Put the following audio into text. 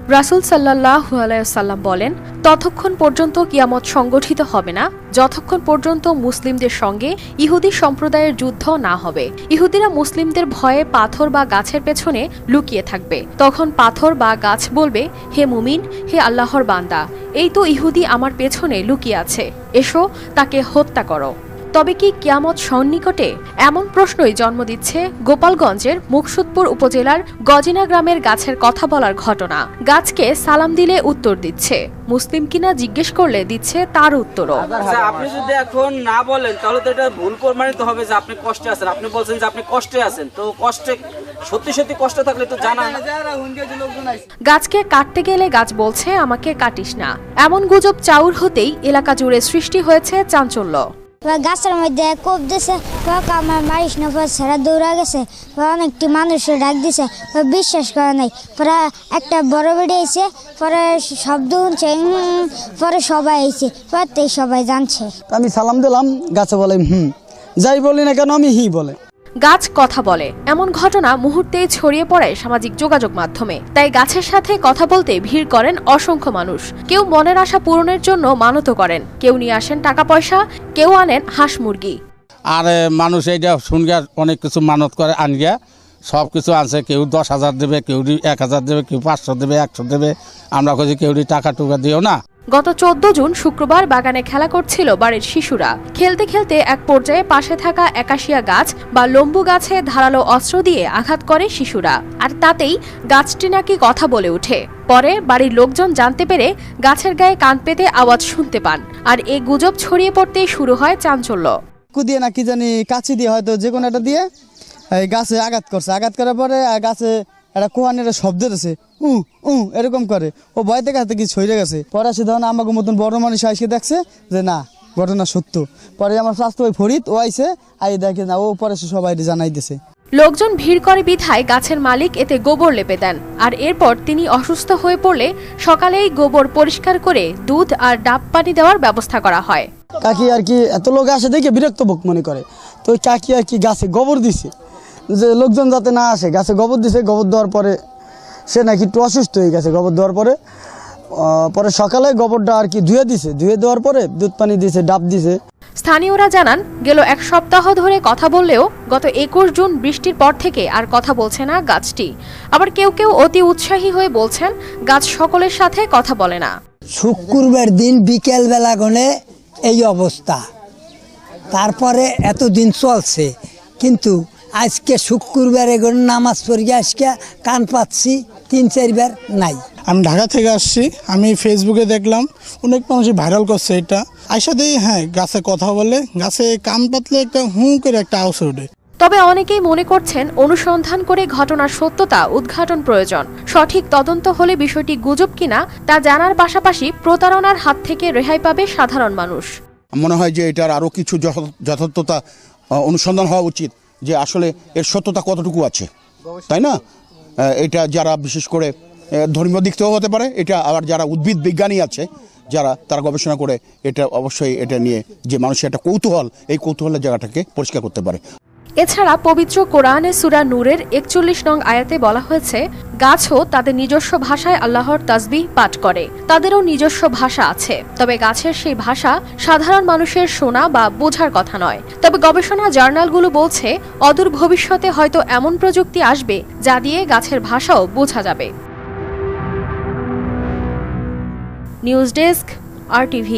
রাসূল সাল্লাল্লাহু আলাইহি ওয়াসাল্লাম বলেন, ততক্ষণ পর্যন্ত কিয়ামত সংগঠিত হবে না যতক্ষণ পর্যন্ত মুসলিমদের সঙ্গে ইহুদি সম্প্রদায়ের যুদ্ধ না হবে। ইহুদিরা মুসলিমদের ভয়ে পাথর বা গাছের পেছনে লুকিয়ে থাকবে। তখন পাথর বা গাছ বলবে, হে মুমিন, হে আল্লাহর বান্দা, এই তো ইহুদি আমার পেছনে লুকিয়ে আছে, এসো তাকে হত্যা করো। তবে কি কিয়ামত সন্নিকটে? এমন প্রশ্নই জন্ম দিচ্ছে গোপালগঞ্জের মুকসুদপুর উপজেলার গজিনা গ্রামের গাছের কথা বলার ঘটনা। গাছকে সালাম দিলে উত্তর দিচ্ছে, মুসলিম কিনা জিজ্ঞেস করলে দিচ্ছে তার উত্তরও। আপনি যদি এখন না বলেন তাহলে তো এটা ভুল প্রমাণিত হবে যে আপনি কষ্টে আছেন। আপনি বলছেন যে আপনি কষ্টে আছেন, তো কষ্টে সত্যি সত্যি কষ্ট থাকলে তো জানা। গাছকে কাটতে গেলে গাছ বলছে, আমাকে কাটিস না। এমন গুজব চাউর হতেই এলাকা জুড়ে সৃষ্টি হয়েছে চাঞ্চল্য। গাছের মধ্যে কোপ দিছে, আমার মারিস না, ছেড়া দৌড়া গেছে। অনেকটি মানুষের ডাক দিছে, বিশ্বাস করে নাই। পরে একটা বড় বেড়ে আইছে, পরে শব্দ শুনছে, পরে সবাই আইছে, পরে সবাই জানছে। আমি সালাম দিলাম, গাছে বলে যাই বলি না কেন আমি হি বলে। গাছ কথা বলে, এমন ঘটনা মুহূর্তেই ছড়িয়ে পড়ে সামাজিক যোগাযোগ মাধ্যমে। তাই গাছের সাথে কথা বলতে ভিড় করেন অসংখ্য মানুষ। কেউ মনের আশা পূরণের জন্য মানত করেন, কেউ নিয়ে আসেন টাকা পয়সা, কেউ আনেন হাঁস মুরগি। আর মানুষ এইটা শুনগা অনেক কিছু মানত করে আনগিয়া সব কিছু আনছে। কেউ 10,000 দেবে, কেউ 1,000 দেবে, কেউ 500 দেবে, 100 দেবে। আমরা কইছি কেউ টাকা টুকা দিও না। গত 14 জুন শুক্রবার বাগানে খেলা করছিল বাড়ির শিশুরা। খেলতে খেলতে এক পর্যায়ে পাশে থাকা একাশিয়া গাছ বা লম্বু গাছে ধারালো অস্ত্র দিয়ে আঘাত করে শিশুরা, আর তাতেই গাছটি নাকি কথা বলে ওঠে। পরে বাড়ির লোকজন জানতে পেরে গাছের গায়ে কান পেতে আওয়াজ শুনতে পান, আর এই গুজব ছড়িয়ে পড়তেই শুরু হয় চাঞ্চল্য। দিয়ে না কি জানি কাছি দিয়ে হয়তো যে কোনো একটা দিয়ে গাছে আঘাত করছে। আঘাত করার পরে গাছে একটা কোহানের শব্দ দিয়েছে, এরকম করে। ও ভয় থেকে হাতে কি ছড়ে গেছে। পরে সে ধরুন আমাকে মতন বড় মানুষ এসে দেখছে যে না, ঘটনা সত্য। পরে আমার স্বাস্থ্য ওই ফরিদ ও আইসে, আই দেখে না, ও পরে সে সবাই জানাই দিছে। লোকজন ভিড় করে বিধায় গাছের মালিক এতে গোবর লেপে দেন, আর এরপর তিনি অসুস্থ হয়ে পড়লে সকালেই গোবর পরিষ্কার করে দুধ আর ডাব পানি দেওয়ার ব্যবস্থা করা হয়। কাকি আর কি এত লোক আসে দেখে বিরক্ত বোধ মনে করে, তো ওই কাকি আর কি গাছে গোবর দিছে যে লোকজন যাতে না আসে। গাছে গোবর দিছে, গোবর দেওয়ার পরে সে নাকি একটু অসুস্থ হয়ে গেছে। গোবর দেওয়ার পরে পরে সকালে গোবরটা আর কি ধুয়ে দিছে, ধুয়ে দেওয়ার পরে দুধ পানি দিছে, ডাব দিছে। স্থানীয়রা জানান, গেল এক সপ্তাহ ধরে কথা বললেও গত 21 জুন বৃষ্টির পর থেকে আর কথা বলছে না গাছটি। আবার কেউ কেউ অতি উৎসাহী হয়ে বলছেন, গাছ সকলের সাথে কথা বলে না। শুক্রবার দিন বিকেল বেলা গনে এই অবস্থা, তারপরে এতদিন চলছে, কিন্তু আজকে শুক্রবারে গনে নামাজ পড়ে আজকে কান পাচ্ছি 3-4 বার নাই। আমি ঢাকা থেকে আসছি, আমি ফেসবুকে দেখলাম অনেক মানুষই ভাইরাল করছে এটা। আইসা দিই হ্যাঁ গাছে কথা বলে, গাছে কান পাতলে একটা করে একটা আওয়াজ ওঠে। তবে অনেকেই মনে করছেন, অনুসন্ধান করে ঘটনার সত্যতা উদ্ঘাটন প্রয়োজন। সঠিক তদন্ত হলে বিষয়টি গুজব কিনা তা জানার পাশাপাশি প্রতারণার হাত থেকে রেহাই পাবে সাধারণ মানুষ। মনে হয় যে এটার আরও কিছু যথার্থতা অনুসন্ধান হওয়া উচিত, যে আসলে এর সত্যতা কতটুকু আছে, তাই না? এটা যারা বিশেষ করে ধর্মীয় দিক থেকেও হতে পারে, এটা আবার যারা উদ্ভিদ বিজ্ঞানী আছে তারা গবেষণা করে এটা অবশ্যই এটা নিয়ে যে মানুষের একটা কৌতূহল, এই কৌতূহলের জায়গাটাকে পরিষ্কার করতে পারে। এছাড়া পবিত্র কোরআনে সূরা নূরের 41 নং আয়াতে বলা হয়েছে, গাছও তাদের নিজস্ব ভাষায় আল্লাহর তাসবিহ পাঠ করে। তাদেরও নিজস্ব ভাষা আছে, তবে গাছের সেই ভাষা সাধারণ মানুষের শোনা বা বোঝার কথা নয়। তবে গবেষণা জার্নালগুলো বলছে, অদূর ভবিষ্যতে হয়তো এমন প্রযুক্তি আসবে যা দিয়ে গাছের ভাষাও বোঝা যাবে। News desk, RTV।